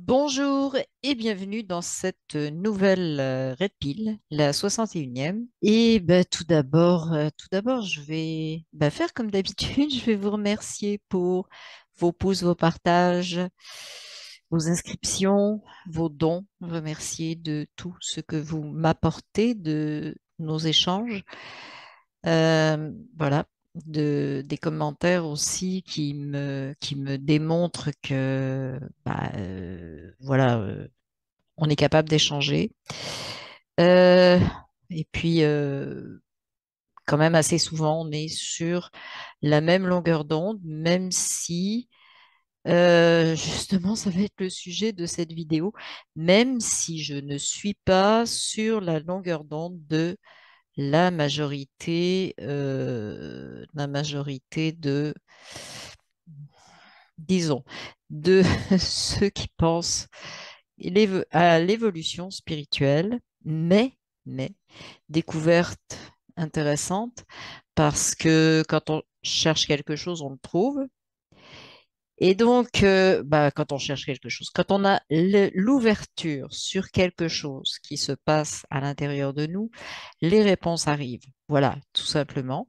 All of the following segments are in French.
Bonjour et bienvenue dans cette nouvelle Red Pill, la 61e. Et ben, tout d'abord, je vais faire comme d'habitude. Je vais vous remercier pour vos pouces, vos partages, vos inscriptions, vos dons. Remercier de tout ce que vous m'apportez de nos échanges. Voilà, des commentaires aussi qui me démontrent que voilà, on est capable d'échanger. Euh, et puis, quand même, assez souvent, on est sur la même longueur d'onde, même si, justement, ça va être le sujet de cette vidéo, même si je ne suis pas sur la longueur d'onde de la majorité disons, de ceux qui pensent à l'évolution spirituelle, mais, découverte intéressante, parce que quand on cherche quelque chose, on le trouve. Et donc, quand on cherche quelque chose, quand on a l'ouverture sur quelque chose qui se passe à l'intérieur de nous, les réponses arrivent. Voilà, tout simplement.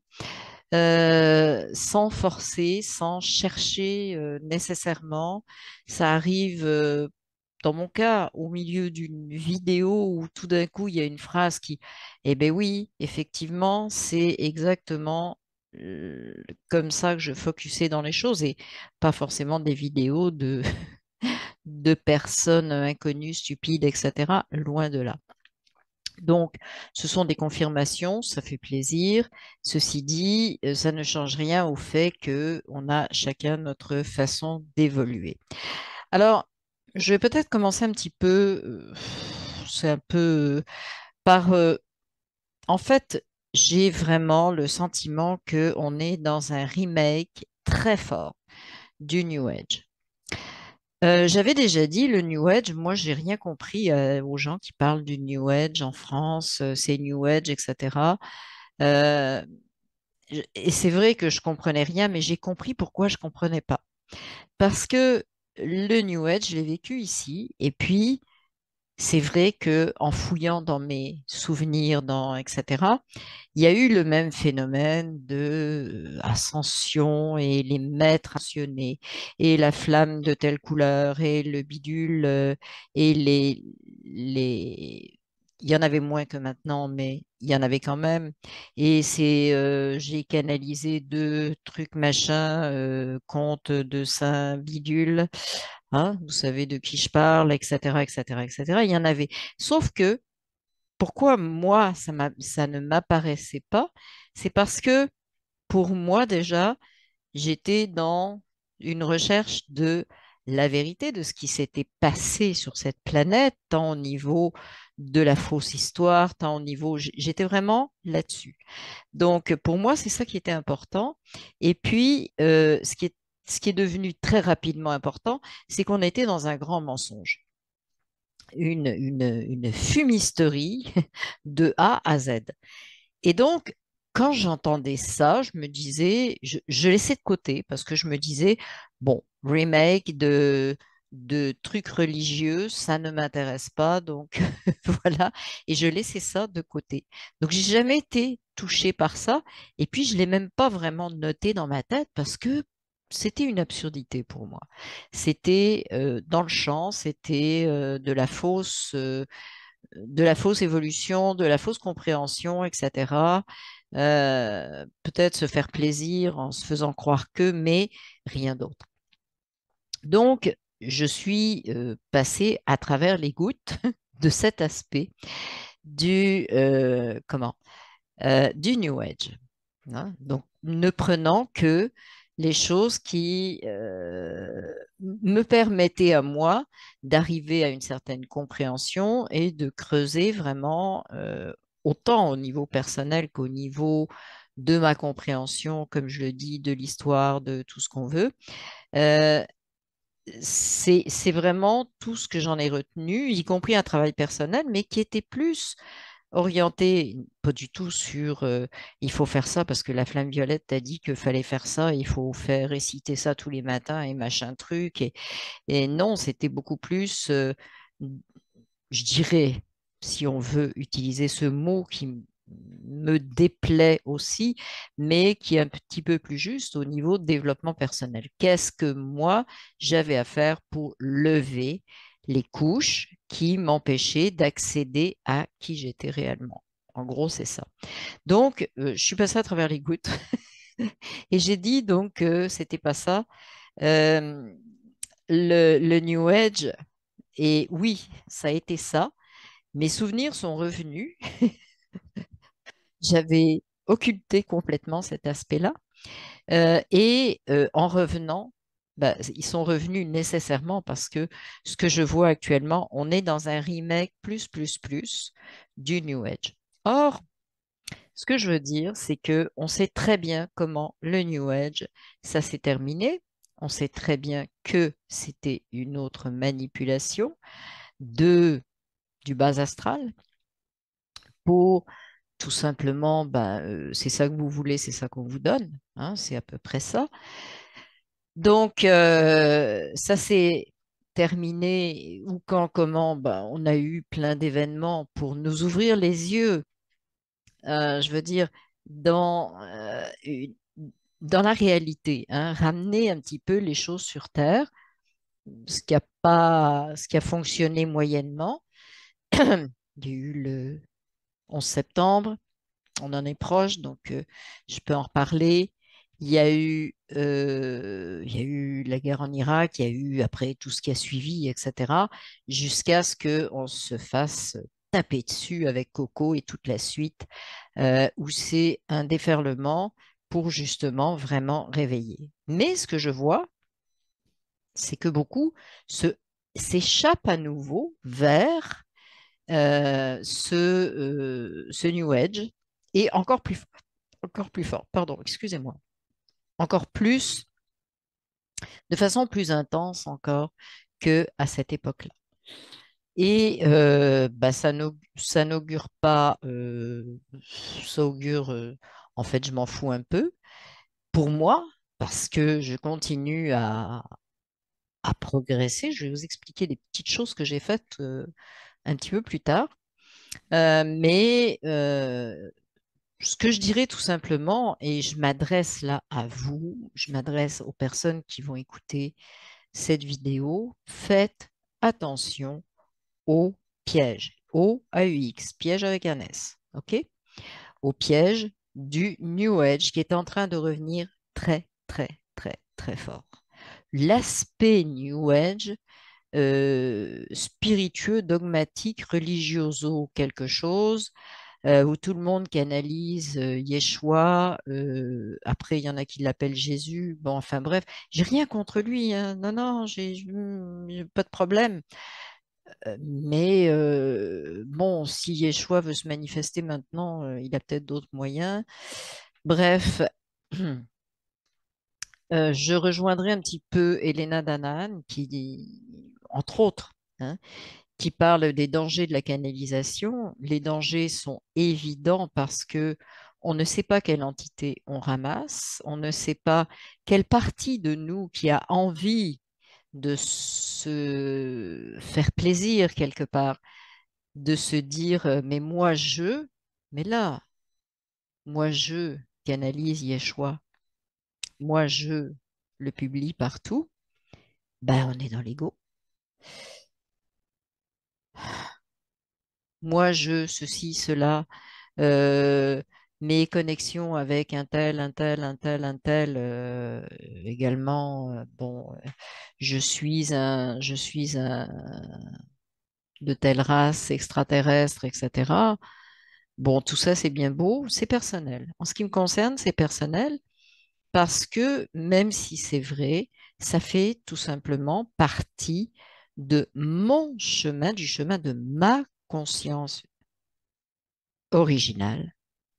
Sans forcer, sans chercher nécessairement. Ça arrive, dans mon cas, au milieu d'une vidéo où tout d'un coup, il y a une phrase qui, eh ben oui, effectivement, c'est exactement comme ça que je focusais dans les choses et pas forcément des vidéos de personnes inconnues, stupides, etc. Loin de là. Donc, ce sont des confirmations, ça fait plaisir. Ceci dit, ça ne change rien au fait que on a chacun notre façon d'évoluer. Alors, je vais peut-être commencer un petit peu, c'est un peu par, en fait, j'ai vraiment le sentiment que on est dans un remake très fort du New Age. J'avais déjà dit le New Age, moi j'ai rien compris aux gens qui parlent du New Age en France, c'est New Age, etc. Euh, et c'est vrai que je comprenais rien, mais j'ai compris pourquoi je comprenais pas. Parce que le New Age, je l'ai vécu ici, et puis c'est vrai que en fouillant dans mes souvenirs, etc., il y a eu le même phénomène de ascension et les maîtres ascensionnés et la flamme de telle couleur et le bidule et les il y en avait moins que maintenant, mais il y en avait quand même. Et j'ai canalisé deux trucs machin, contes de Saint Bidule, hein, vous savez de qui je parle, etc., etc., etc. Il y en avait. Sauf que pourquoi moi, ça ne m'apparaissait pas? C'est parce que pour moi déjà, j'étais dans une recherche de la vérité de ce qui s'était passé sur cette planète, tant au niveau de la fausse histoire, tant au niveau... J'étais vraiment là-dessus. Donc pour moi, c'est ça qui était important. Et puis, ce qui est devenu très rapidement important, c'est qu'on était dans un grand mensonge, une fumisterie de A à Z. Et donc, quand j'entendais ça, je me disais, je laissais de côté parce que je me disais, bon, remake de trucs religieux, ça ne m'intéresse pas, donc voilà. Et je laissais ça de côté. Donc, j'ai jamais été touchée par ça. Et puis, je l'ai même pas vraiment noté dans ma tête parce que c'était une absurdité pour moi. C'était dans le champ, c'était de la fausse évolution, de la fausse compréhension, etc. Peut-être se faire plaisir en se faisant croire que, mais rien d'autre. Donc, je suis passée à travers les gouttes de cet aspect du New Age, hein. Donc, ne prenant que les choses qui me permettaient à moi d'arriver à une certaine compréhension et de creuser vraiment, autant au niveau personnel qu'au niveau de ma compréhension, comme je le dis, de l'histoire, de tout ce qu'on veut. Euh, c'est vraiment tout ce que j'en ai retenu, y compris un travail personnel, mais qui était plus orienté pas du tout sur il faut faire ça parce que la flamme violette t'a dit qu'il fallait faire ça, il faut faire réciter ça tous les matins et machin truc. Et non, c'était beaucoup plus, je dirais, si on veut utiliser ce mot qui me déplaît aussi, mais qui est un petit peu plus juste au niveau de développement personnel. Qu'est-ce que moi, j'avais à faire pour lever les couches qui m'empêchaient d'accéder à qui j'étais réellement? En gros, c'est ça. Donc, je suis passée à travers les gouttes et j'ai dit donc que c'était pas ça. Euh, le New Age, et oui, ça a été ça. Mes souvenirs sont revenus. J'avais occulté complètement cet aspect-là. Et en revenant, bah, ils sont revenus nécessairement parce que ce que je vois actuellement, on est dans un remake plus du New Age. Or, ce que je veux dire, c'est que on sait très bien comment le New Age, ça s'est terminé. On sait très bien que c'était une autre manipulation de, du bas astral pour tout simplement, bah, c'est ça que vous voulez, c'est ça qu'on vous donne, hein, c'est à peu près ça. Donc, ça s'est terminé ou quand, comment, bah, on a eu plein d'événements pour nous ouvrir les yeux, je veux dire, dans, dans la réalité, hein, ramener un petit peu les choses sur Terre, ce qui a pas, ce qui a fonctionné moyennement. Il y a eu le 11 septembre, on en est proche, donc je peux en reparler. Il y a eu la guerre en Irak, il y a eu après tout ce qui a suivi, etc., jusqu'à ce qu'on se fasse taper dessus avec Coco et toute la suite, où c'est un déferlement pour justement vraiment réveiller. Mais ce que je vois, c'est que beaucoup se, s'échappent à nouveau vers ce New Age et encore plus fort, pardon, excusez-moi, encore plus, de façon plus intense encore que à cette époque-là. Et bah, ça n'augure pas, ça augure, en fait, je m'en fous un peu pour moi, parce que je continue à progresser. Je vais vous expliquer des petites choses que j'ai faites un petit peu plus tard. Mais ce que je dirais tout simplement, et je m'adresse là à vous, je m'adresse aux personnes qui vont écouter cette vidéo, faites attention aux pièges, O-A-U-X, piège avec un S, ok? Au piège du New Age qui est en train de revenir très fort. L'aspect New Age, spiritueux, dogmatique, religioso, quelque chose, où tout le monde canalise Yeshua. Après, il y en a qui l'appellent Jésus. Bon, enfin bref, j'ai rien contre lui, hein. Non, non, j'ai pas de problème. Mais bon, si Yeshua veut se manifester maintenant, il a peut-être d'autres moyens. Bref, je rejoindrai un petit peu Elena Danaan, qui, entre autres, hein, qui parle des dangers de la canalisation. Les dangers sont évidents parce que on ne sait pas quelle entité on ramasse, on ne sait pas quelle partie de nous qui a envie de se faire plaisir quelque part, de se dire mais mais là, moi je canalise Yeshua, moi je le publie partout, ben on est dans l'ego. Moi je ceci, cela. euh, Mes connexions avec un tel, également, bon, je suis un de telle race extraterrestre, etc. Bon, tout ça, c'est bien beau, c'est personnel. En ce qui me concerne, c'est personnel parce que même si c'est vrai, ça fait tout simplement partie de mon chemin, du chemin de ma conscience originale,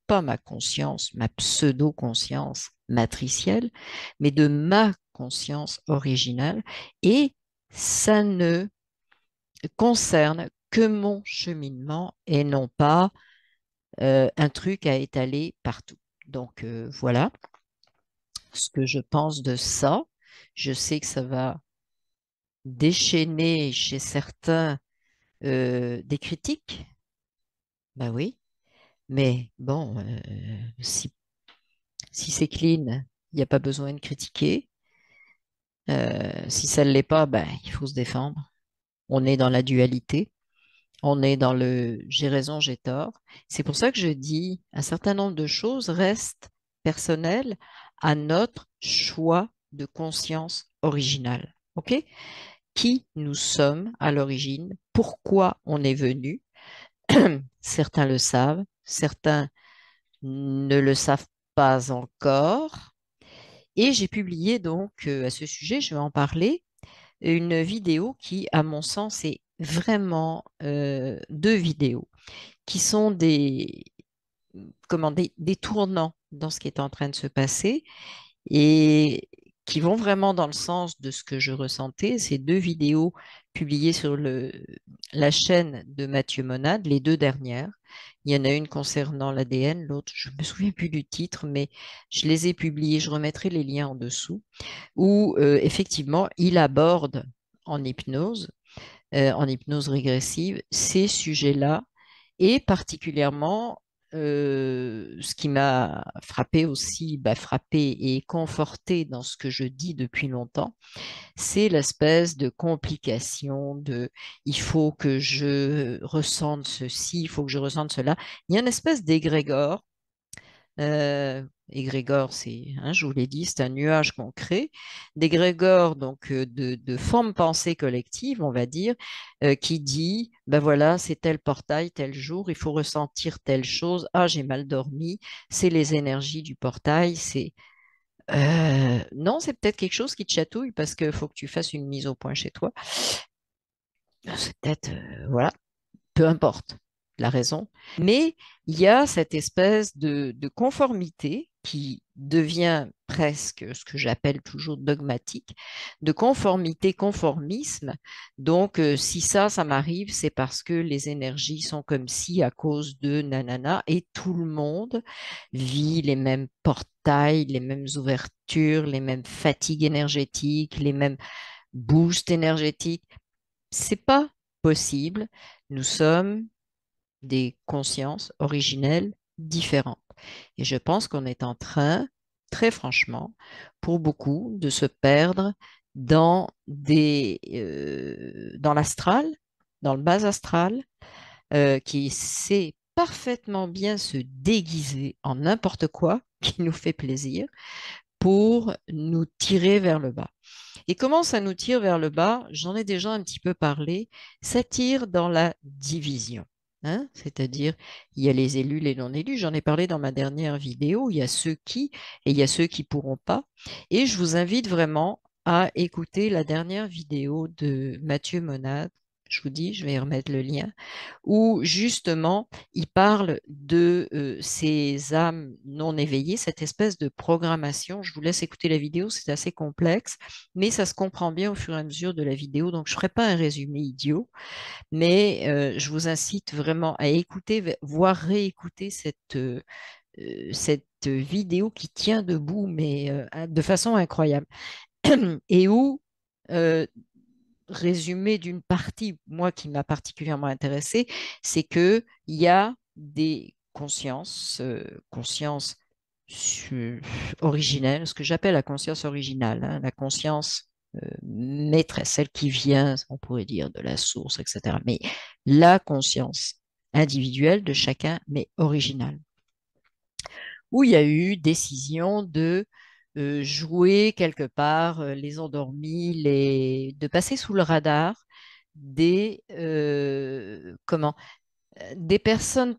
pas ma conscience, ma pseudo-conscience matricielle, mais de ma conscience originale. Et ça ne concerne que mon cheminement et non pas un truc à étaler partout. Donc voilà ce que je pense de ça. Je sais que ça va déchaîner chez certains des critiques. Ben oui, mais bon, si c'est clean, il n'y a pas besoin de critiquer. Si ça ne l'est pas, ben, il faut se défendre. On est dans la dualité. On est dans le j'ai raison, j'ai tort. C'est pour ça que je dis un certain nombre de choses restent personnelles à notre choix de conscience originale. OK? Qui nous sommes à l'origine, pourquoi on est venu. Certains le savent, certains ne le savent pas encore. Et j'ai publié donc à ce sujet, je vais en parler, une vidéo qui, à mon sens, est vraiment deux vidéos qui sont des tournants dans ce qui est en train de se passer et qui vont vraiment dans le sens de ce que je ressentais. Ces deux vidéos publiées sur la chaîne de Mathieu Monade, les deux dernières. Il y en a une concernant l'ADN, l'autre, je ne me souviens plus du titre, mais je les ai publiées, je remettrai les liens en dessous, où effectivement, il aborde en en hypnose régressive, ces sujets-là, et particulièrement ce qui m'a frappé aussi, bah, frappé et conforté dans ce que je dis depuis longtemps, c'est l'espèce de complication de il faut que je ressente ceci, il faut que je ressente cela. Il y a une espèce d'égrégore égrégore, c'est, hein, je vous l'ai dit, c'est un nuage qu'on crée. D'égrégore, donc de forme pensée collective, on va dire, qui dit, ben voilà, c'est tel portail, tel jour, il faut ressentir telle chose. Ah, j'ai mal dormi, c'est les énergies du portail, c'est... non, c'est peut-être quelque chose qui te chatouille parce qu'il faut que tu fasses une mise au point chez toi. C'est peut-être, voilà, peu importe la raison, mais il y a cette espèce de conformité qui devient presque ce que j'appelle toujours dogmatique, de conformité, conformisme. Donc, si ça m'arrive, c'est parce que les énergies sont comme si à cause de nanana, et tout le monde vit les mêmes portails, les mêmes ouvertures, les mêmes fatigues énergétiques, les mêmes boosts énergétiques. C'est pas possible. Nous sommes des consciences originelles différentes. Et je pense qu'on est en train, très franchement, pour beaucoup, de se perdre dans l'astral, dans le bas astral, qui sait parfaitement bien se déguiser en n'importe quoi qui nous fait plaisir pour nous tirer vers le bas. Et comment ça nous tire vers le bas? J'en ai déjà un petit peu parlé. Ça tire dans la division. Hein. C'est-à-dire, il y a les élus, les non-élus. J'en ai parlé dans ma dernière vidéo. Il y a ceux qui et il y a ceux qui pourront pas. Et je vous invite vraiment à écouter la dernière vidéo de Mathieu Monade. Je vous dis, je vais remettre le lien où justement il parle de ces âmes non éveillées, cette espèce de programmation. Je vous laisse écouter la vidéo, c'est assez complexe, mais ça se comprend bien au fur et à mesure de la vidéo. Donc je ne ferai pas un résumé idiot, mais je vous incite vraiment à écouter, voire réécouter cette vidéo qui tient debout, mais de façon incroyable. Et où résumé d'une partie, moi qui m'a particulièrement intéressée, c'est que il y a des consciences su- originelles, ce que j'appelle la conscience originale, hein, la conscience maîtresse, celle qui vient, on pourrait dire, de la source, etc. Mais la conscience individuelle de chacun, mais originale où il y a eu décision de jouer quelque part les endormis, de passer sous le radar des personnes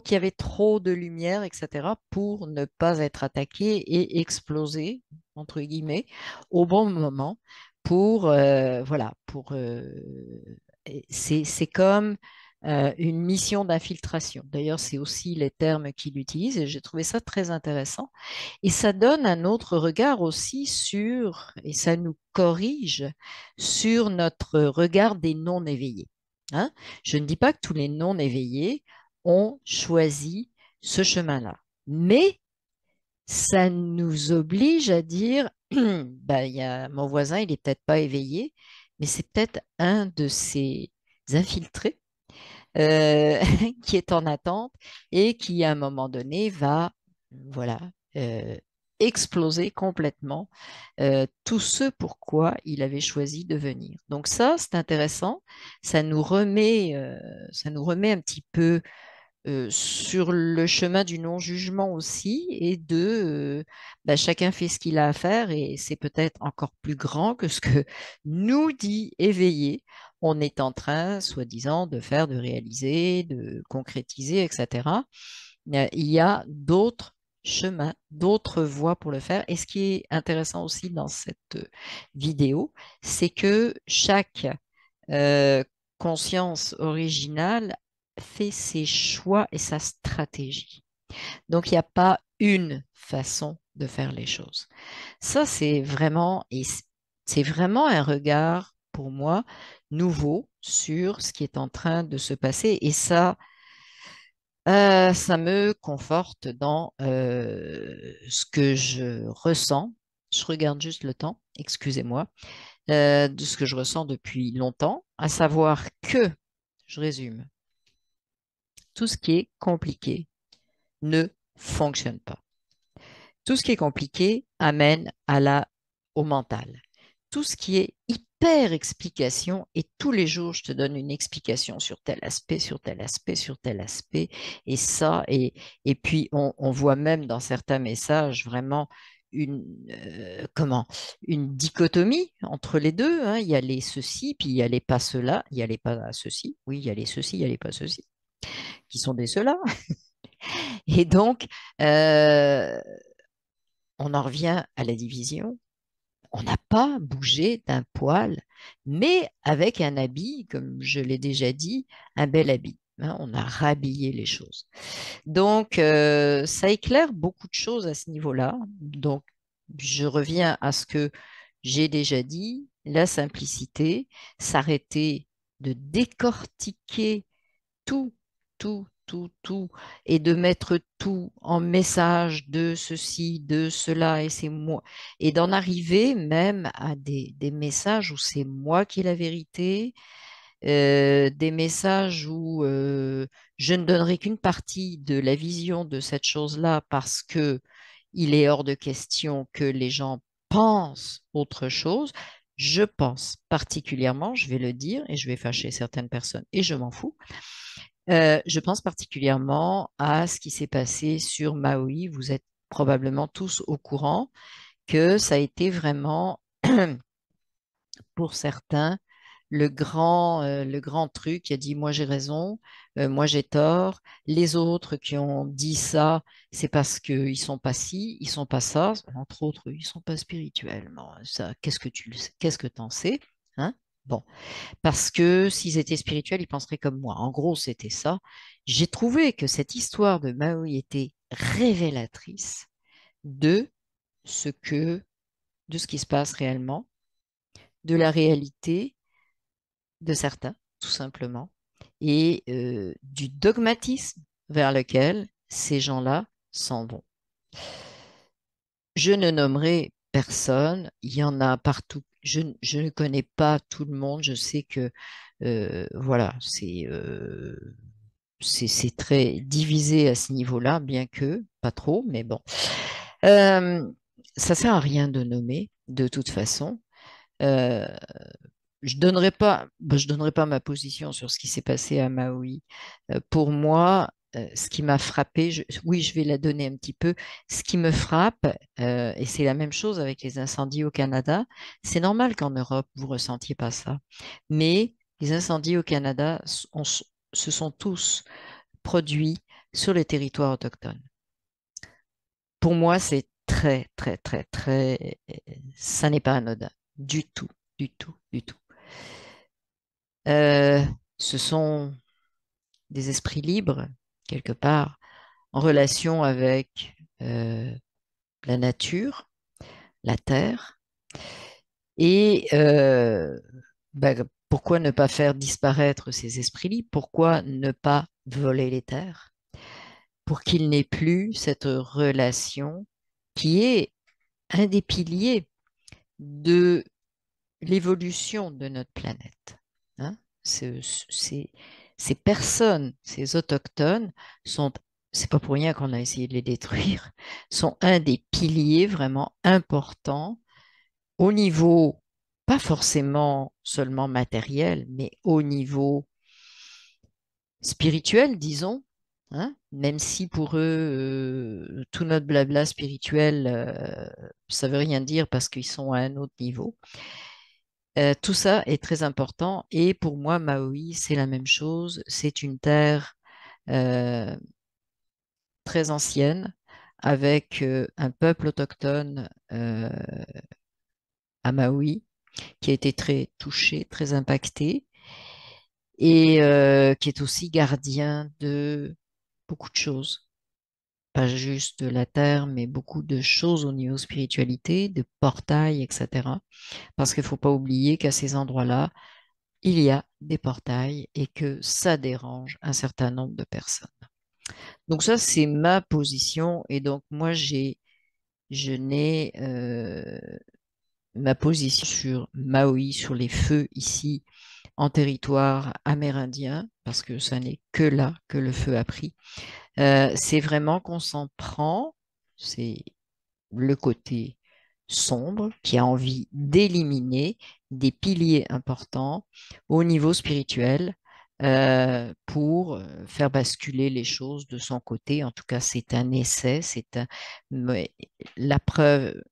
qui avaient trop de lumière, etc., pour ne pas être attaquées et exploser, entre guillemets, au bon moment, c'est comme une mission d'infiltration. D'ailleurs, c'est aussi les termes qu'il utilise et j'ai trouvé ça très intéressant. Et ça donne un autre regard aussi et ça nous corrige sur notre regard des non-éveillés. Hein. Je ne dis pas que tous les non-éveillés ont choisi ce chemin-là. Mais ça nous oblige à dire, bah, mon voisin, il est peut-être pas éveillé, mais c'est peut-être un de ces infiltrés euh, qui est en attente et qui, à un moment donné, va, voilà, euh, exploser complètement tout ce pourquoi il avait choisi de venir. Donc ça, c'est intéressant. Ça nous remet un petit peu sur le chemin du non-jugement aussi et bah, chacun fait ce qu'il a à faire et c'est peut-être encore plus grand que ce que nous dit éveillé. On est en train, soi-disant, de faire, de réaliser, de concrétiser, etc. Il y a d'autres chemins, d'autres voies pour le faire. Et ce qui est intéressant aussi dans cette vidéo, c'est que chaque euh, conscience originale fait ses choix et sa stratégie. Donc, il n'y a pas une façon de faire les choses. Ça, c'est vraiment un regard pour moi nouveau sur ce qui est en train de se passer. Et ça me conforte dans ce que je ressens. Je regarde juste le temps, excusez-moi, de ce que je ressens depuis longtemps, à savoir que, je résume, tout ce qui est compliqué ne fonctionne pas. Tout ce qui est compliqué amène au mental. Tout ce qui est hyper explication, et tous les jours, je te donne une explication sur tel aspect, sur tel aspect, sur tel aspect, et ça, et puis on voit même dans certains messages vraiment une, une dichotomie entre les deux, hein. Il y a les ceci, puis il y a les pas cela, il y a les pas ceci, oui, il y a les ceci, il y a les pas ceci, qui sont des cela. Et donc, euh, on en revient à la division. On n'a pas bougé d'un poil, mais avec un habit, comme je l'ai déjà dit, un bel habit, hein. On a rhabillé les choses. Donc, ça éclaire beaucoup de choses à ce niveau-là. Donc, je reviens à ce que j'ai déjà dit, la simplicité, s'arrêter de décortiquer tout, tout, et de mettre tout en message de ceci, de cela, et c'est moi, et d'en arriver même à des messages où c'est moi qui ai la vérité, des messages où je ne donnerai qu'une partie de la vision de cette chose-là parce que il est hors de question que les gens pensent autre chose. Je pense particulièrement, je vais le dire, et je vais fâcher certaines personnes, et je m'en fous, je pense particulièrement à ce qui s'est passé sur Maui. Vous êtes probablement tous au courant que ça a été vraiment, pour certains, le grand truc qui a dit, moi j'ai raison, moi j'ai tort. Les autres qui ont dit ça, c'est parce qu'ils sont pas ci, ils sont pas ça. Entre autres, ils sont pas spirituels. Bon, ça, qu'est-ce que t'en sais, hein? Bon. Parce que s'ils étaient spirituels, ils penseraient comme moi. En gros, c'était ça. J'ai trouvé que cette histoire de Maui était révélatrice de ce que, de ce qui se passe réellement, de la réalité de certains, tout simplement, et du dogmatisme vers lequel ces gens-là s'en vont. Je ne nommerai personne, il y en a partout. Je ne connais pas tout le monde, je sais que voilà, c'est très divisé à ce niveau-là, bien que pas trop, mais bon. Euh, Ça sert à rien de nommer, de toute façon. Euh, je donnerai pas ma position sur ce qui s'est passé à Maui. Pour moi, ce qui m'a frappé, oui, je vais la donner un petit peu. Ce qui me frappe, et c'est la même chose avec les incendies au Canada, c'est normal qu'en Europe, vous ressentiez pas ça. Mais les incendies au Canada se sont tous produits sur les territoires autochtones. Pour moi, c'est très, ça n'est pas anodin. Du tout, du tout, du tout. Euh, Ce sont des esprits libres, quelque part, en relation avec la nature, la terre. Et pourquoi ne pas faire disparaître ces esprits libres? Pourquoi ne pas voler les terres? pour qu'il n'ait plus cette relation qui est un des piliers de l'évolution de notre planète. Hein. Ce- Ces, ces personnes, ces autochtones, sont, c'est pas pour rien qu'on a essayé de les détruire, sont un des piliers vraiment importants au niveau, pas forcément seulement matériel, mais au niveau spirituel, disons. Hein, même si pour eux, tout notre blabla spirituel, ça veut rien dire parce qu'ils sont à un autre niveau. Tout ça est très important et pour moi, Maui, c'est la même chose. C'est une terre euh, très ancienne avec un peuple autochtone à Maui qui a été très touché, très impacté et qui est aussi gardien de beaucoup de choses. Pas juste de la terre, mais beaucoup de choses au niveau spiritualité, de portails, etc. Parce qu'il ne faut pas oublier qu'à ces endroits-là, il y a des portails et que ça dérange un certain nombre de personnes. Donc ça, c'est ma position. Et donc moi, je n'ai ma position sur Maui, sur les feux ici en territoire amérindien, parce que ça n'est que là que le feu a pris. C'est vraiment qu'on s'en prend, c'est le côté sombre qui a envie d'éliminer des piliers importants au niveau spirituel pour faire basculer les choses de son côté. En tout cas, c'est un essai, mais la preuve,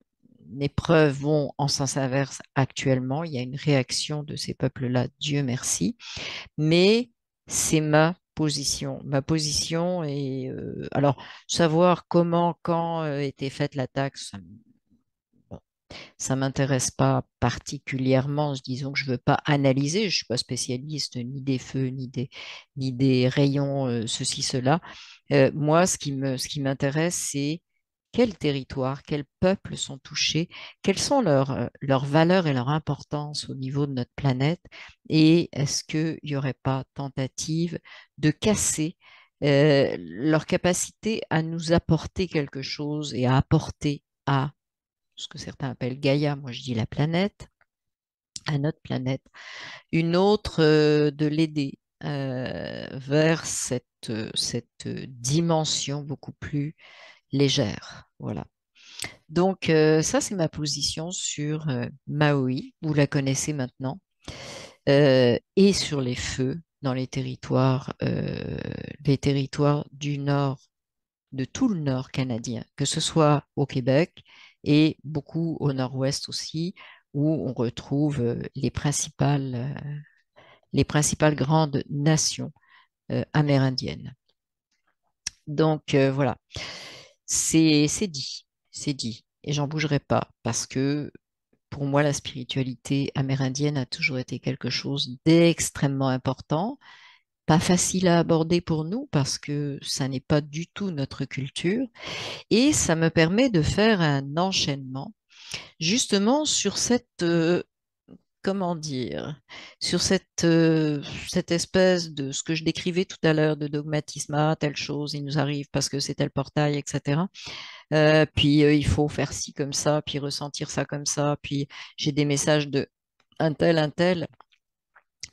les preuves vont en sens inverse actuellement. Il y a une réaction de ces peuples-là, Dieu merci, mais c'est ma position. Ma position est alors savoir comment, quand était faite la taxe, bon, ça m'intéresse pas particulièrement. Disons que je veux pas analyser. Je suis pas spécialiste ni des feux ni des rayons ceci cela. Moi, ce qui m'intéresse, c'est quels territoires, quels peuples sont touchés, quelles sont leurs valeurs et leur importance au niveau de notre planète, et est-ce qu'il n'y aurait pas tentative de casser leur capacité à nous apporter quelque chose et à apporter à ce que certains appellent Gaïa, moi je dis la planète, à notre planète, une autre de l'aider vers cette dimension beaucoup plus légère. Voilà. Donc ça, c'est ma position sur Maui, vous la connaissez maintenant, et sur les feux dans les territoires du nord, de tout le nord canadien, que ce soit au Québec et beaucoup au nord-ouest aussi, où on retrouve les principales grandes nations amérindiennes. Donc voilà, c'est dit, et j'en bougerai pas parce que pour moi, la spiritualité amérindienne a toujours été quelque chose d'extrêmement important, pas facile à aborder pour nous parce que ça n'est pas du tout notre culture. Et ça me permet de faire un enchaînement justement sur comment dire, sur cette espèce de ce que je décrivais tout à l'heure de dogmatisme, ah, telle chose, il nous arrive parce que c'est tel portail, etc. Puis il faut faire ci comme ça, puis ressentir ça comme ça, puis j'ai des messages de un tel.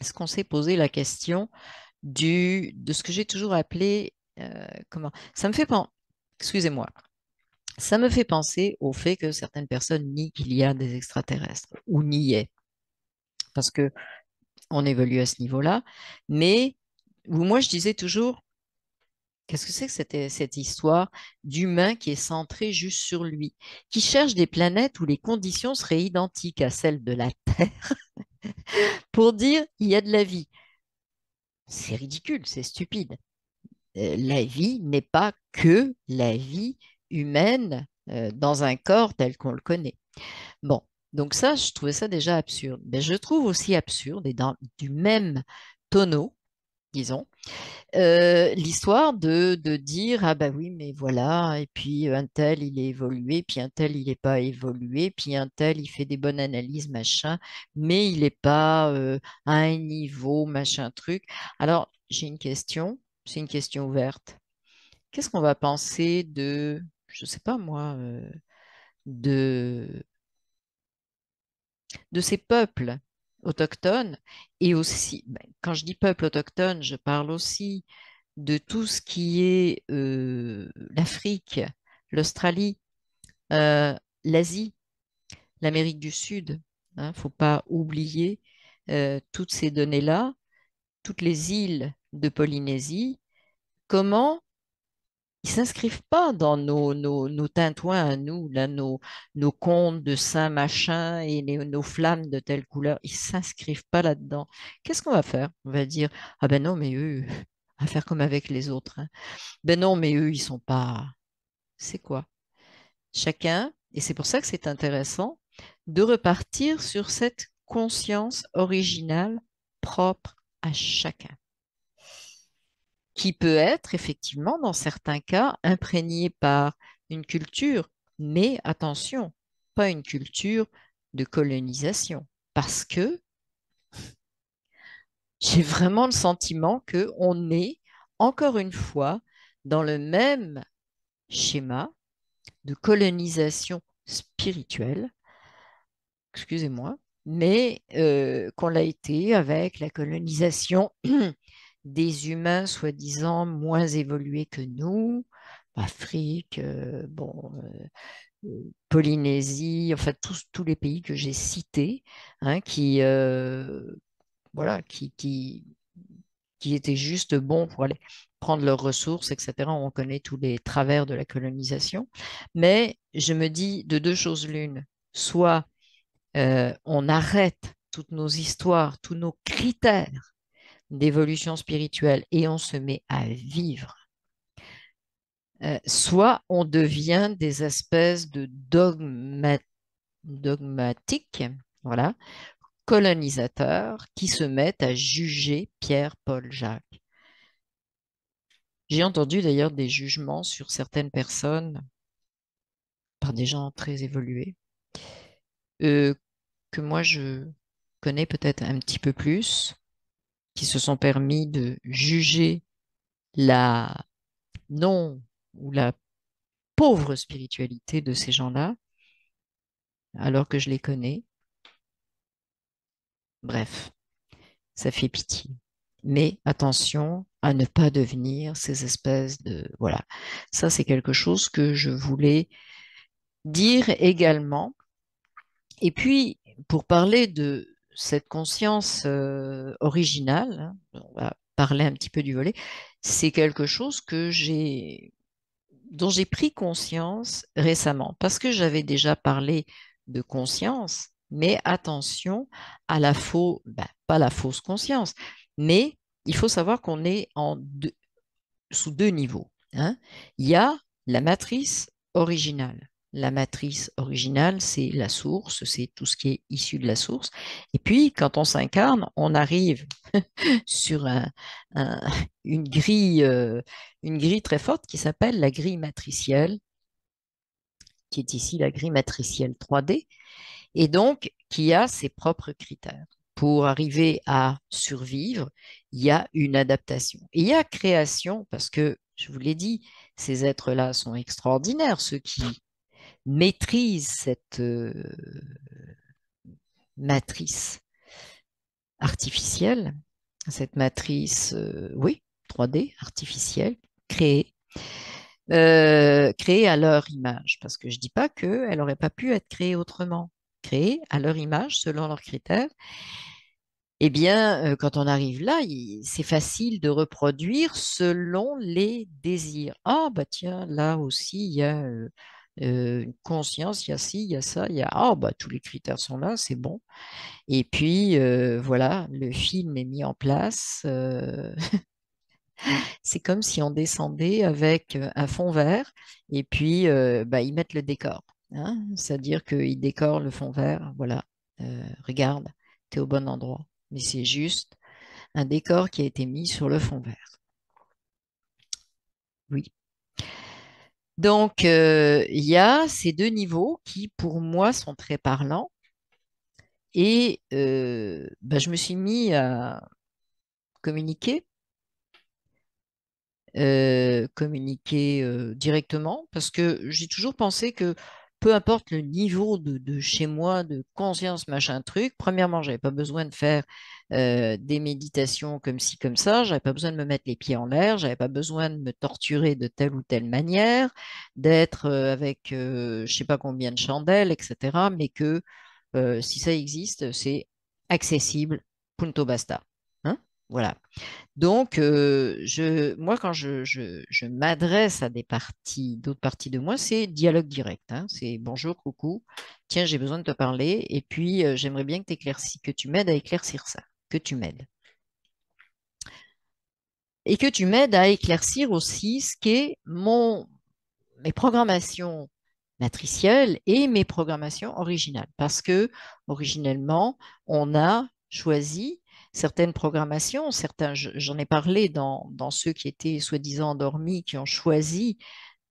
Est-ce qu'on s'est posé la question de ce que j'ai toujours appelé, comment, ça me fait penser, excusez-moi, ça me fait penser au fait que certaines personnes nient qu'il y a des extraterrestres ou niaient, parce que on évolue à ce niveau-là. Mais où moi, je disais toujours, qu'est-ce que c'est que cette histoire d'humain qui est centré juste sur lui, qui cherche des planètes où les conditions seraient identiques à celles de la Terre pour dire il y a de la vie. C'est ridicule, c'est stupide. La vie n'est pas que la vie humaine dans un corps tel qu'on le connaît. Bon, donc ça, je trouvais ça déjà absurde. Mais je trouve aussi absurde, et du même tonneau, disons, l'histoire de dire, ah bah oui, mais voilà, et puis un tel, il est évolué, puis un tel, il n'est pas évolué, puis un tel, il fait des bonnes analyses, machin, mais il n'est pas à un niveau, machin truc. Alors, j'ai une question, c'est une question ouverte. qu'est-ce qu'on va penser de, je sais pas moi, de, de ces peuples autochtones et aussi, ben, quand je dis peuple autochtone, je parle aussi de tout ce qui est l'Afrique, l'Australie, euh, l'Asie, l'Amérique du Sud. Il ne faut pas oublier toutes ces données-là, toutes les îles de Polynésie. Comment ils s'inscrivent pas dans nos tintouins à nous, là, nos contes de saint machin et nos flammes de telle couleur. Ils s'inscrivent pas là-dedans. Qu'est-ce qu'on va faire? On va dire, ah ben non, mais eux, à faire comme avec les autres, hein. Ben non, mais eux, ils sont pas. C'est quoi? Chacun, et c'est pour ça que c'est intéressant, de repartir sur cette conscience originale propre à chacun, qui peut être effectivement, dans certains cas, imprégnée par une culture, mais attention, pas une culture de colonisation, parce que j'ai vraiment le sentiment que on est, encore une fois, dans le même schéma de colonisation spirituelle, excusez-moi, mais qu'on l'a été avec la colonisation des humains soi-disant moins évolués que nous, Afrique, Polynésie, enfin tous les pays que j'ai cités, hein, voilà, qui étaient juste bons pour aller prendre leurs ressources, etc. On connaît tous les travers de la colonisation. Mais je me dis de deux choses l'une. Soit on arrête toutes nos histoires, tous nos critères d'évolution spirituelle et on se met à vivre. Soit on devient des espèces de dogmatiques, voilà, colonisateurs qui se mettent à juger Pierre, Paul, Jacques. J'ai entendu d'ailleurs des jugements sur certaines personnes par des gens très évolués, euh, que moi je connais peut-être un petit peu plus, qui se sont permis de juger la non ou la pauvre spiritualité de ces gens-là, alors que je les connais. Bref, ça fait pitié. Mais attention à ne pas devenir ces espèces de... Voilà, ça c'est quelque chose que je voulais dire également. Et puis, pour parler de cette conscience originale, hein, on va parler un petit peu du volet, c'est quelque chose dont j'ai pris conscience récemment, parce que j'avais déjà parlé de conscience, mais attention à pas la fausse conscience, mais il faut savoir qu'on est sous deux niveaux, hein. Il y a la matrice originale. La matrice originale, c'est la source, c'est tout ce qui est issu de la source. Et puis, quand on s'incarne, on arrive sur un- une grille très forte qui s'appelle la grille matricielle, qui est ici la grille matricielle 3D, et donc qui a ses propres critères. Pour arriver à survivre, il y a une adaptation. Et il y a création, parce que, je vous l'ai dit, ces êtres-là sont extraordinaires, ceux qui maîtrisent cette matrice artificielle, cette matrice, oui, 3D, artificielle, créée, créée à leur image. Parce que je ne dis pas qu'elle n'aurait pas pu être créée autrement. Créée à leur image, selon leurs critères. Eh bien, quand on arrive là, c'est facile de reproduire selon les désirs. Ah, bah tiens, là aussi, il y a une conscience, il y a ci, il y a ça, il y a... Ah, bah tous les critères sont là, c'est bon. Et puis, voilà, le film est mis en place. C'est comme si on descendait avec un fond vert et puis bah, ils mettent le décor, hein. C'est-à-dire qu'ils décorent le fond vert. Voilà. Regarde, tu es au bon endroit. Mais c'est juste un décor qui a été mis sur le fond vert. Oui. Donc, il y a ces deux niveaux qui, pour moi, sont très parlants. Et bah, je me suis mis à communiquer communiquer directement parce que j'ai toujours pensé que peu importe le niveau de chez moi, de conscience, machin truc, premièrement, j'avais pas besoin de faire des méditations comme ci, comme ça, j'avais pas besoin de me mettre les pieds en l'air, j'avais pas besoin de me torturer de telle ou telle manière, d'être avec je sais pas combien de chandelles, etc. Mais que si ça existe, c'est accessible, punto basta. Hein. Voilà. Donc, moi, quand je m'adresse à d'autres parties de moi, c'est dialogue direct. Hein. C'est bonjour, coucou, tiens, j'ai besoin de te parler, et puis j'aimerais bien que tu m'aides à éclaircir ça, que tu m'aides. Et que tu m'aides à éclaircir aussi ce qu'est mes programmations matricielles et mes programmations originales. Parce que, originellement, on a choisi certaines programmations, j'en ai parlé dans ceux qui étaient soi-disant endormis, qui ont choisi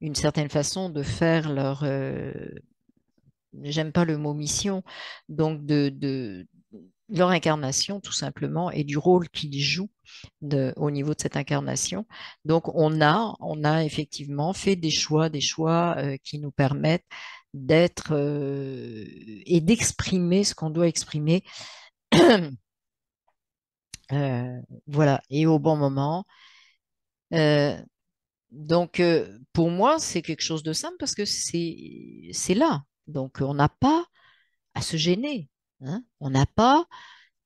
une certaine façon de faire j'aime pas le mot mission, donc de leur incarnation tout simplement et du rôle qu'ils jouent au niveau de cette incarnation. Donc on a effectivement fait des choix qui nous permettent d'être et d'exprimer ce qu'on doit exprimer. Voilà, et au bon moment. Euh, pour moi, c'est quelque chose de simple parce que c'est là. Donc, on n'a pas à se gêner. Hein. On n'a pas,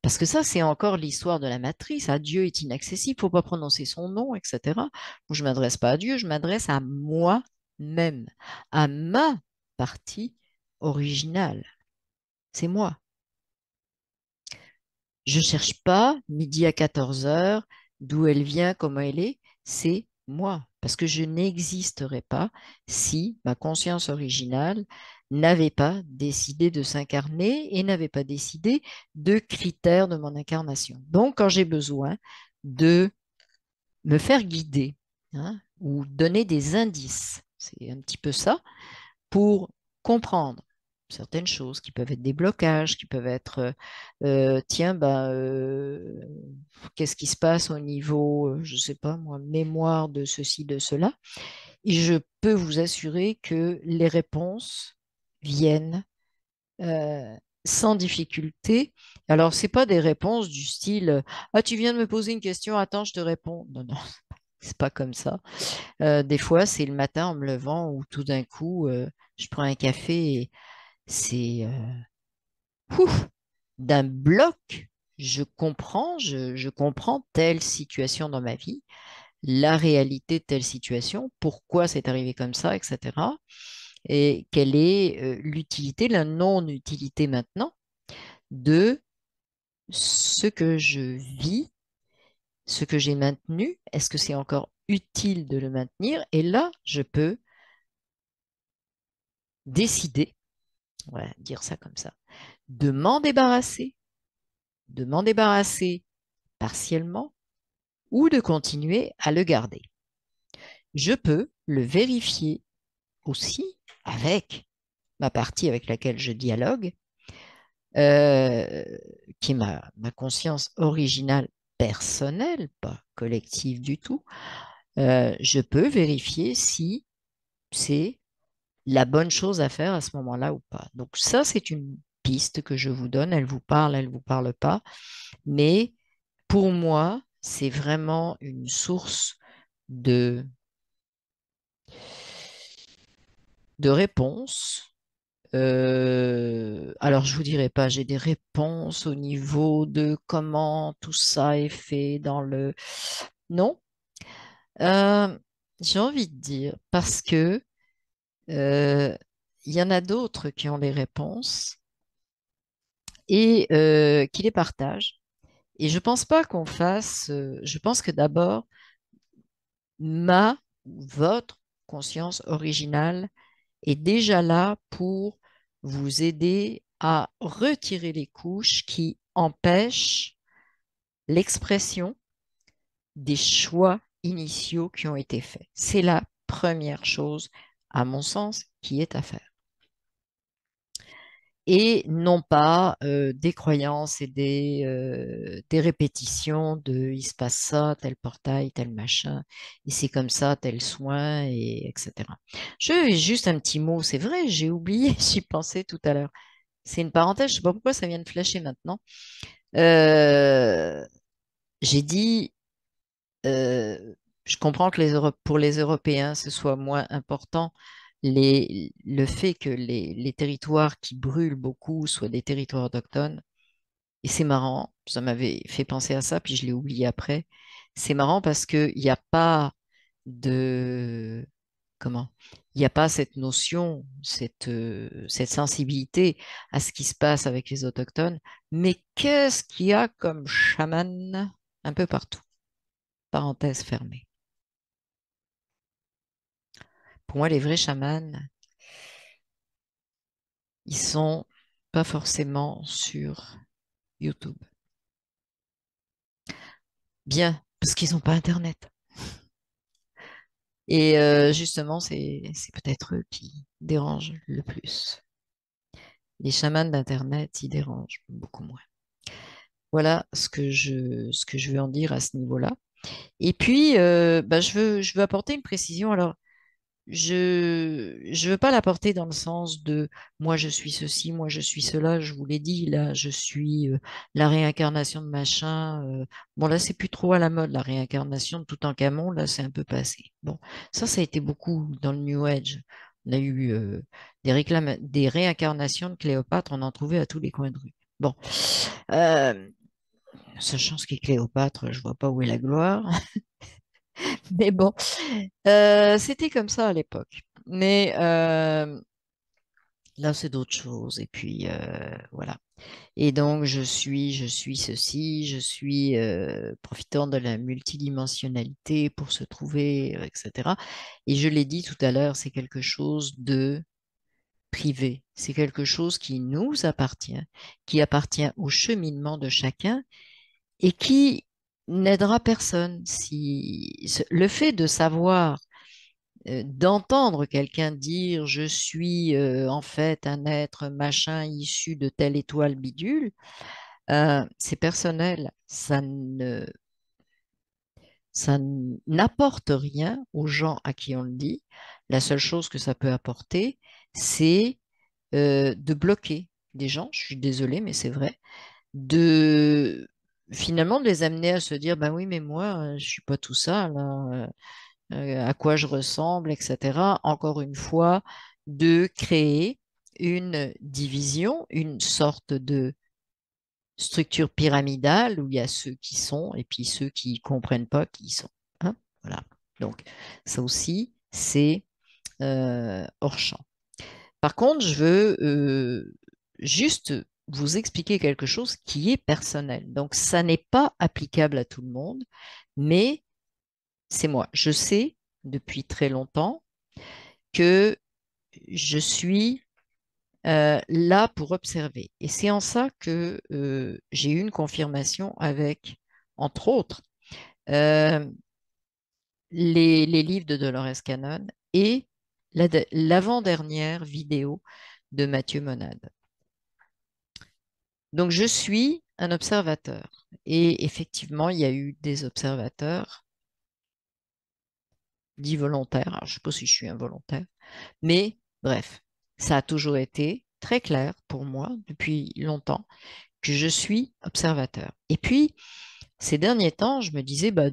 parce que ça, c'est encore l'histoire de la matrice. Ah, Dieu est inaccessible, il ne faut pas prononcer son nom, etc. Moi, je ne m'adresse pas à Dieu, je m'adresse à moi-même, à ma partie originale. C'est moi. Je ne cherche pas midi à 14 heures, d'où elle vient, comment elle est, c'est moi. Parce que je n'existerais pas si ma conscience originale n'avait pas décidé de s'incarner et n'avait pas décidé de critères de mon incarnation. Donc, quand j'ai besoin de me faire guider, hein, ou donner des indices, c'est un petit peu ça, pour comprendre certaines choses qui peuvent être des blocages, qui peuvent être, tiens, qu'est-ce qui se passe au niveau, je ne sais pas moi, mémoire de ceci, de cela. Et je peux vous assurer que les réponses viennent euh, sans difficulté. Alors, ce n'est pas des réponses du style, ah, tu viens de me poser une question, attends, je te réponds. Non, non, c'est pas comme ça. Des fois, c'est le matin en me levant où tout d'un coup, je prends un café et c'est ouf, d'un bloc. Je comprends telle situation dans ma vie, la réalité de telle situation, pourquoi c'est arrivé comme ça, etc. Et quelle est l'utilité, la non-utilité maintenant de ce que je vis, ce que j'ai maintenu. Est-ce que c'est encore utile de le maintenir? Et là, je peux décider, on va dire ça comme ça, de m'en débarrasser, de m'en débarrasser partiellement ou de continuer à le garder. Je peux le vérifier aussi avec ma partie avec laquelle je dialogue, euh, qui est ma conscience originale personnelle, pas collective du tout. Je peux vérifier si c'est la bonne chose à faire à ce moment-là ou pas. Donc ça, c'est une piste que je vous donne. Elle vous parle pas. Mais pour moi, c'est vraiment une source de, de réponses. Alors, je vous dirai pas, j'ai des réponses au niveau de comment tout ça est fait dans le... Non, Euh, j'ai envie de dire parce que euh, il y en a d'autres qui ont les réponses et qui les partagent. Et je pense pas qu'on fasse... je pense que d'abord, votre conscience originale est déjà là pour vous aider à retirer les couches qui empêchent l'expression des choix initiaux qui ont été faits. C'est la première chose, à mon sens, qui est à faire. et non pas des croyances et des répétitions de il se passe ça, tel portail, tel machin, et c'est comme ça, tel soin, et etc. Juste un petit mot, c'est vrai, j'ai oublié, j'y pensais tout à l'heure. C'est une parenthèse, je sais pas pourquoi ça vient de flasher maintenant. Euh, j'ai dit, je comprends que pour les Européens, ce soit moins important le fait que les territoires qui brûlent beaucoup soient des territoires autochtones. Et c'est marrant, ça m'avait fait penser à ça, puis je l'ai oublié après. C'est marrant parce qu'il n'y a pas de... Comment? Il n'y a pas cette notion, cette sensibilité à ce qui se passe avec les autochtones. Mais qu'est-ce qu'il y a comme chaman un peu partout? Parenthèse fermée. Pour moi, les vrais chamans, ils sont pas forcément sur YouTube. Bien, parce qu'ils n'ont pas Internet. Et justement, c'est peut-être eux qui dérangent le plus. Les chamans d'Internet, ils dérangent beaucoup moins. Voilà ce que je veux en dire à ce niveau-là. Et puis, bah, je veux apporter une précision. Alors, je veux pas l'apporter dans le sens de moi je suis ceci, moi je suis cela. Je vous l'ai dit, là, je suis la réincarnation de machin. Bon, là, c'est plus trop à la mode, la réincarnation de Toutankhamon. Là, c'est un peu passé. Bon, ça a été beaucoup dans le New Age. On a eu des réincarnations de Cléopâtre, on en trouvait à tous les coins de rue. Bon, euh, sachant ce qu'est Cléopâtre, je vois pas où est la gloire. Mais bon, c'était comme ça à l'époque. Mais là, c'est d'autres choses. Et puis, voilà. Et donc, je suis ceci, je suis profitant de la multidimensionnalité pour se trouver, etc. Et je l'ai dit tout à l'heure, c'est quelque chose de privé. C'est quelque chose qui nous appartient, qui appartient au cheminement de chacun et qui n'aidera personne. Le fait de savoir d'entendre quelqu'un dire je suis en fait un être machin issu de telle étoile bidule, c'est personnel. Ça n'apporte rien aux gens à qui on le dit. La seule chose que ça peut apporter, c'est de bloquer des gens, je suis désolée, mais c'est vrai, de finalement de les amener à se dire, ben oui, mais moi, je suis pas tout ça, là. À quoi je ressemble, etc. Encore une fois, de créer une division, une sorte de structure pyramidale où il y a ceux qui sont et puis ceux qui comprennent pas qui sont. Hein. Voilà. Donc, ça aussi, c'est hors champ. Par contre, je veux juste vous expliquer quelque chose qui est personnel. Donc, ça n'est pas applicable à tout le monde, mais c'est moi. Je sais depuis très longtemps que je suis là pour observer. Et c'est en ça que j'ai eu une confirmation avec, entre autres, euh, les livres de Dolores Cannon et l'avant-dernière vidéo de Mathieu Monade. Donc, je suis un observateur. Et effectivement, il y a eu des observateurs dits volontaires. Alors, je ne sais pas si je suis involontaire. Mais bref, ça a toujours été très clair pour moi depuis longtemps que je suis observateur. Et puis, ces derniers temps, je me disais, bah,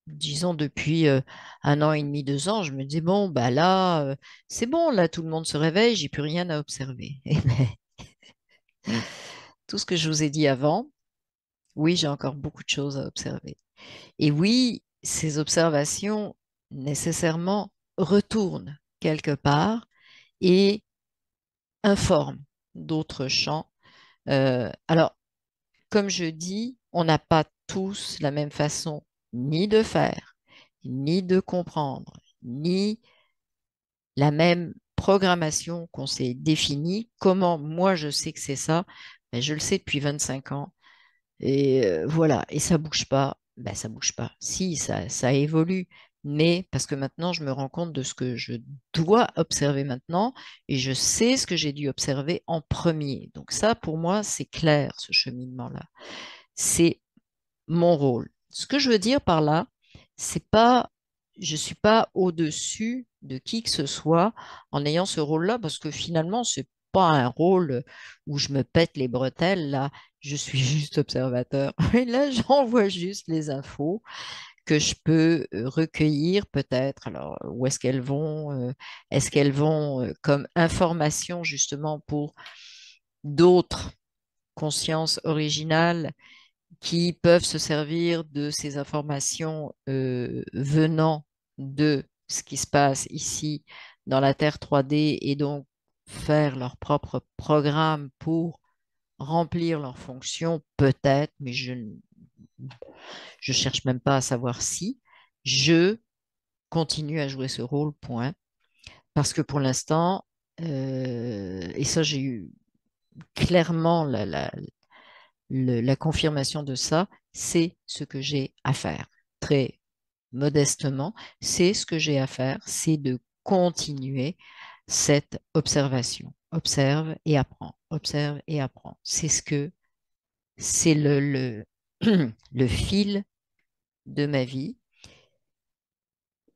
disons depuis un an et demi, 2 ans, je me disais, bon, bah là, c'est bon, là, tout le monde se réveille, j'ai plus rien à observer. Et ben, tout ce que je vous ai dit avant, oui, j'ai encore beaucoup de choses à observer. Et oui, ces observations nécessairement retournent quelque part et informent d'autres champs. Alors, comme je dis, on n'a pas tous la même façon ni de faire, ni de comprendre, ni la même programmation qu'on s'est définie. Comment moi je sais que c'est ça? Ben, je le sais depuis 25 ans. Et voilà, et ça bouge pas. Ben, ça bouge pas. Si, ça évolue, mais parce que maintenant, je me rends compte de ce que je dois observer maintenant et je sais ce que j'ai dû observer en premier. Donc ça, pour moi, c'est clair, ce cheminement-là. C'est mon rôle. Ce que je veux dire par là, c'est pas, je suis pas au-dessus de qui que ce soit en ayant ce rôle-là, parce que finalement, c'est pas un rôle où je me pète les bretelles, là. Je suis juste observateur. Et là, j'envoie juste les infos que je peux recueillir peut-être. Alors, où est-ce qu'elles vont? Est-ce qu'elles vont comme information justement pour d'autres consciences originales qui peuvent se servir de ces informations venant de ce qui se passe ici dans la Terre 3D et donc faire leur propre programme pour remplir leurs fonctions, peut-être, mais je cherche même pas à savoir si. Je continue à jouer ce rôle, point. Parce que pour l'instant, et ça j'ai eu clairement la confirmation de ça, c'est ce que j'ai à faire. Très modestement, c'est ce que j'ai à faire, c'est de continuer cette observation. Observe et apprends, observe et apprends. C'est le fil de ma vie.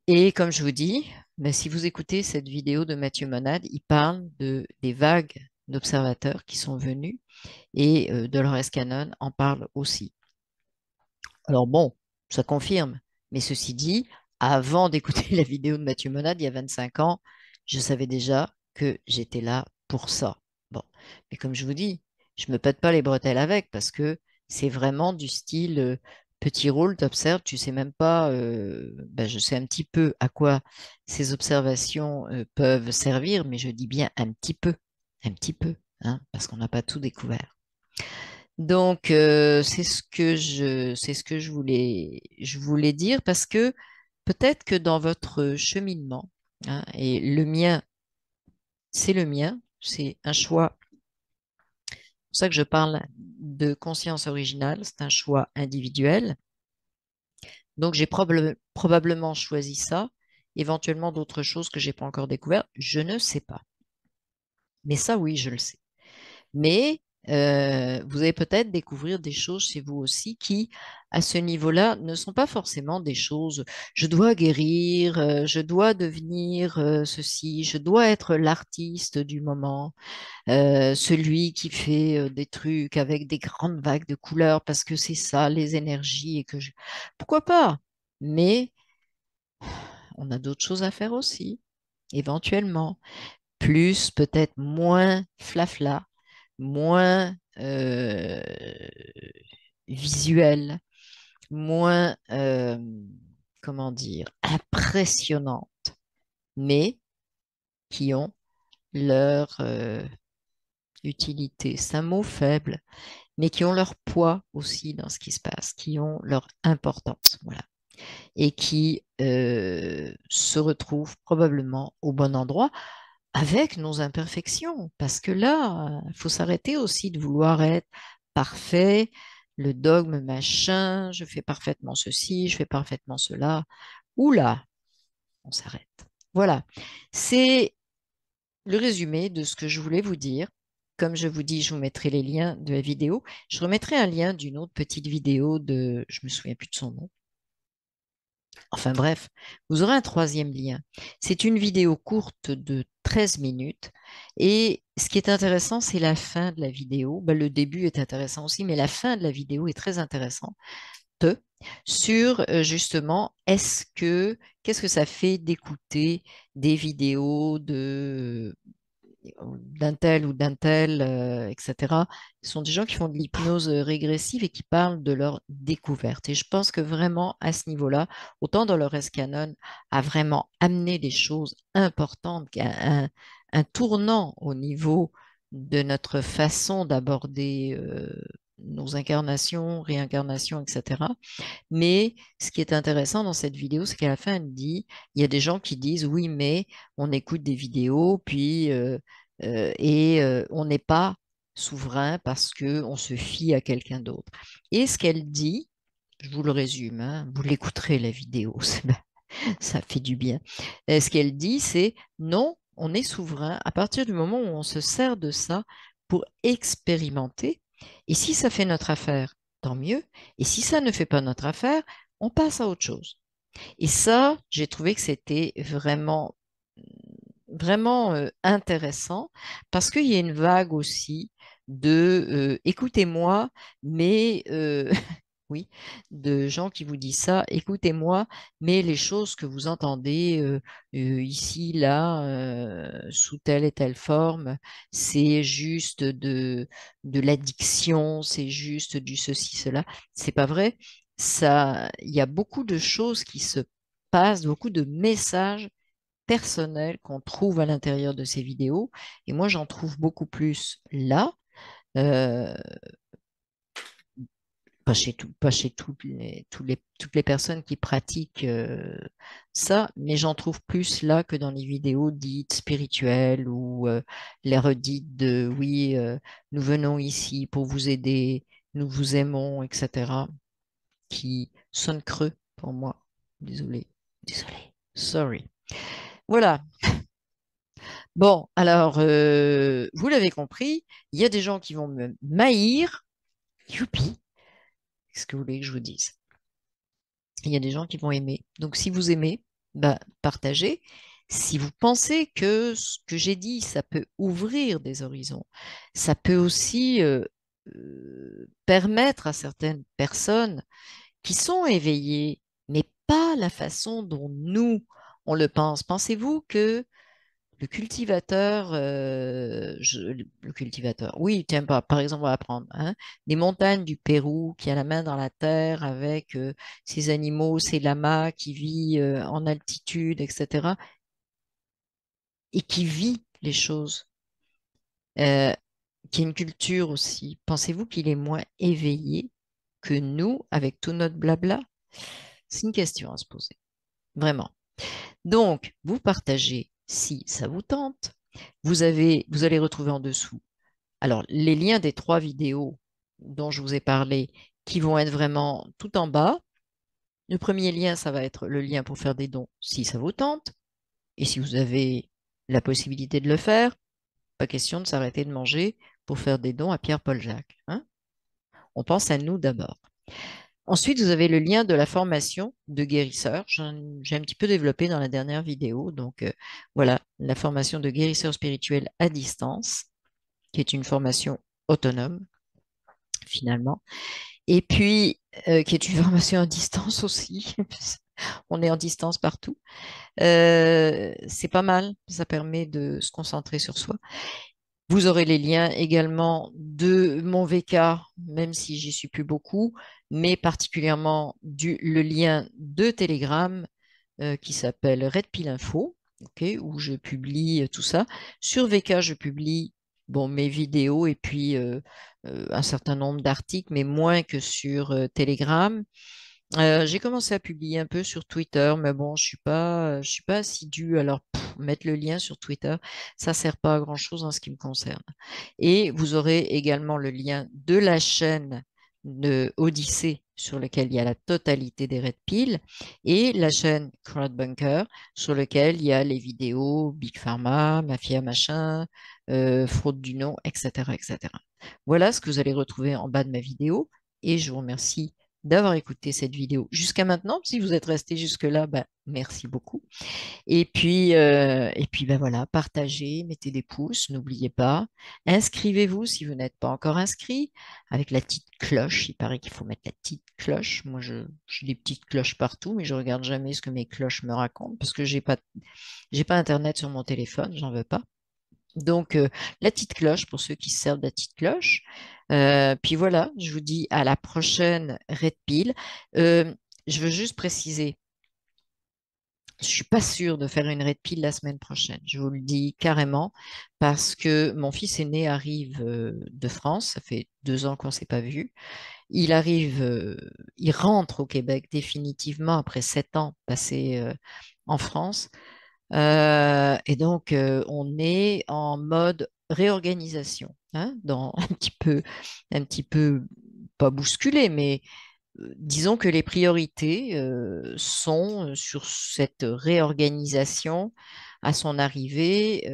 Et comme je vous dis, ben, si vous écoutez cette vidéo de Mathieu Monade, il parle des vagues d'observateurs qui sont venus et Dolores Cannon en parle aussi. Alors bon, ça confirme. Mais ceci dit, avant d'écouter la vidéo de Mathieu Monade il y a 25 ans, je savais déjà que j'étais là pour ça. Bon, mais comme je vous dis, je me pète pas les bretelles avec parce que c'est vraiment du style petit rôle, t'observes, tu sais même pas, ben, je sais un petit peu à quoi ces observations peuvent servir, mais je dis bien un petit peu, hein, parce qu'on n'a pas tout découvert. Donc, c'est ce que je voulais dire parce que peut-être que dans votre cheminement, hein, et le mien, c'est le mien, c'est un choix. C'est pour ça que je parle de conscience originale, c'est un choix individuel. Donc, j'ai probablement choisi ça, éventuellement d'autres choses que j'ai pas encore découvertes, je ne sais pas. Mais ça, oui, je le sais. Mais vous allez peut-être découvrir des choses chez vous aussi qui, à ce niveau-là, ne sont pas forcément des choses, je dois guérir, je dois devenir ceci, je dois être l'artiste du moment, celui qui fait des trucs avec des grandes vagues de couleurs parce que c'est ça, les énergies et que je... Pourquoi pas? Mais on a d'autres choses à faire aussi, éventuellement. Plus, peut-être moins flafla, moins visuel, moins, comment dire, impressionnantes, mais qui ont leur utilité. C'est un mot faible, mais qui ont leur poids aussi dans ce qui se passe, qui ont leur importance, voilà, et qui se retrouvent probablement au bon endroit avec nos imperfections, parce que là, il faut s'arrêter aussi de vouloir être parfait, le dogme machin, je fais parfaitement ceci, je fais parfaitement cela. Oula, on s'arrête. Voilà, c'est le résumé de ce que je voulais vous dire. Comme je vous dis, je vous mettrai les liens de la vidéo. Je remettrai un lien d'une autre petite vidéo de, je me souviens plus de son nom. Enfin bref, vous aurez un troisième lien. C'est une vidéo courte de 13 minutes et ce qui est intéressant, c'est la fin de la vidéo. Ben, le début est intéressant aussi, mais la fin de la vidéo est très intéressante sur justement qu'est-ce que ça fait d'écouter des vidéos d'un tel ou d'un tel, etc. Ce sont des gens qui font de l'hypnose régressive et qui parlent de leur découverte. Et je pense que vraiment, à ce niveau-là, autant Dolores Cannon a vraiment amené des choses importantes, un tournant au niveau de notre façon d'aborder nos incarnations, réincarnations, etc. Mais ce qui est intéressant dans cette vidéo, c'est qu'à la fin, elle dit, il y a des gens qui disent, oui, mais on écoute des vidéos, puis on n'est pas souverain parce que on se fie à quelqu'un d'autre. Et ce qu'elle dit, je vous le résume, hein, vous l'écouterez la vidéo, Ça fait du bien. Et ce qu'elle dit, c'est non, on est souverain à partir du moment où on se sert de ça pour expérimenter. Et si ça fait notre affaire, tant mieux. Et si ça ne fait pas notre affaire, on passe à autre chose. Et ça, j'ai trouvé que c'était vraiment intéressant parce qu'il y a une vague aussi de écoutez-moi, mais oui, de gens qui vous disent ça, écoutez-moi, mais les choses que vous entendez ici, là, sous telle et telle forme, c'est juste de l'addiction, c'est juste du ceci, cela. C'est pas vrai. Ça, il y a beaucoup de choses qui se passent, beaucoup de messages personnels qu'on trouve à l'intérieur de ces vidéos. Et moi, j'en trouve beaucoup plus là. euh, pas chez toutes les personnes qui pratiquent ça, mais j'en trouve plus là que dans les vidéos dites spirituelles ou les redites de oui, nous venons ici pour vous aider, nous vous aimons, etc., qui sonnent creux pour moi. Désolé, désolé, sorry. Voilà. Bon, alors, vous l'avez compris, il y a des gens qui vont me maïr. Youpi, qu'est-ce que vous voulez que je vous dise? Il y a des gens qui vont aimer. Donc, si vous aimez, bah, partagez. Si vous pensez que ce que j'ai dit, ça peut ouvrir des horizons, ça peut aussi permettre à certaines personnes qui sont éveillées, mais pas la façon dont nous, on le pense. Pensez-vous que le cultivateur, le cultivateur, oui, tiens, par exemple, on va prendre hein, des montagnes du Pérou qui a la main dans la terre avec ses animaux, ses lamas qui vit en altitude, etc., et qui vit les choses, euh, qui a une culture aussi. Pensez-vous qu'il est moins éveillé que nous avec tout notre blabla? C'est une question à se poser, vraiment. Donc, vous partagez si ça vous tente. Vous allez retrouver en dessous alors, les liens des trois vidéos dont je vous ai parlé, qui vont être vraiment tout en bas. Le premier lien, ça va être le lien pour faire des dons si ça vous tente. Et si vous avez la possibilité de le faire, pas question de s'arrêter de manger pour faire des dons à Pierre-Paul Jacques, hein. On pense à nous d'abord. Ensuite, vous avez le lien de la formation de guérisseur. J'ai un petit peu développé dans la dernière vidéo. Donc, voilà, la formation de guérisseur spirituel à distance, qui est une formation autonome, finalement. Et puis, qui est une formation à distance aussi. On est en distance partout. C'est pas mal. Ça permet de se concentrer sur soi. Vous aurez les liens également de mon VK, même si j'y suis plus beaucoup, mais particulièrement le lien de Telegram qui s'appelle Red Pill Info, ok, où je publie tout ça. Sur VK, je publie bon, mes vidéos et puis un certain nombre d'articles, mais moins que sur Telegram. J'ai commencé à publier un peu sur Twitter, mais bon, je suis pas assidue. Alors, mettre le lien sur Twitter, ça sert pas à grand-chose en ce qui me concerne. Et vous aurez également le lien de la chaîne de Odyssée sur lequel il y a la totalité des Red Pill et la chaîne Crowdbunker sur lequel il y a les vidéos Big Pharma, Mafia Machin, Fraude du nom, etc., etc. Voilà ce que vous allez retrouver en bas de ma vidéo et je vous remercie d'avoir écouté cette vidéo jusqu'à maintenant. Si vous êtes resté jusque-là, bah, merci beaucoup. Et puis ben voilà, partagez, mettez des pouces, n'oubliez pas. Inscrivez-vous si vous n'êtes pas encore inscrit avec la petite cloche. Il paraît qu'il faut mettre la petite cloche. Moi, j'ai des petites cloches partout, mais je regarde jamais ce que mes cloches me racontent parce que j'ai pas Internet sur mon téléphone, j'en veux pas. Donc, la petite cloche pour ceux qui se servent de la petite cloche. Puis voilà, je vous dis à la prochaine Red Pill. Je veux juste préciser, je suis pas sûre de faire une Red Pill la semaine prochaine. Je vous le dis carrément parce que mon fils aîné arrive de France. Ça fait 2 ans qu'on s'est pas vu. Il arrive, il rentre au Québec définitivement après 7 ans passés en France. Et donc, on est en mode réorganisation, hein, dans un petit peu pas bousculé, mais disons que les priorités sont sur cette réorganisation à son arrivée.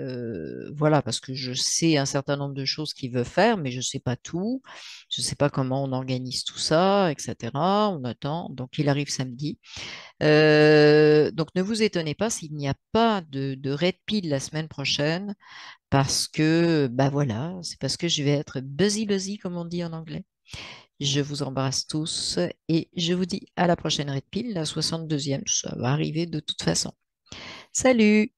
Voilà, parce que je sais un certain nombre de choses qu'il veut faire, mais je ne sais pas tout. Je ne sais pas comment on organise tout ça, etc. On attend. Donc, il arrive samedi. Donc, ne vous étonnez pas s'il n'y a pas de Red Pill la semaine prochaine, parce que, bah voilà, c'est parce que je vais être busy, busy, comme on dit en anglais. Je vous embrasse tous et je vous dis à la prochaine Red Pill, la 62e. Ça va arriver de toute façon. Salut!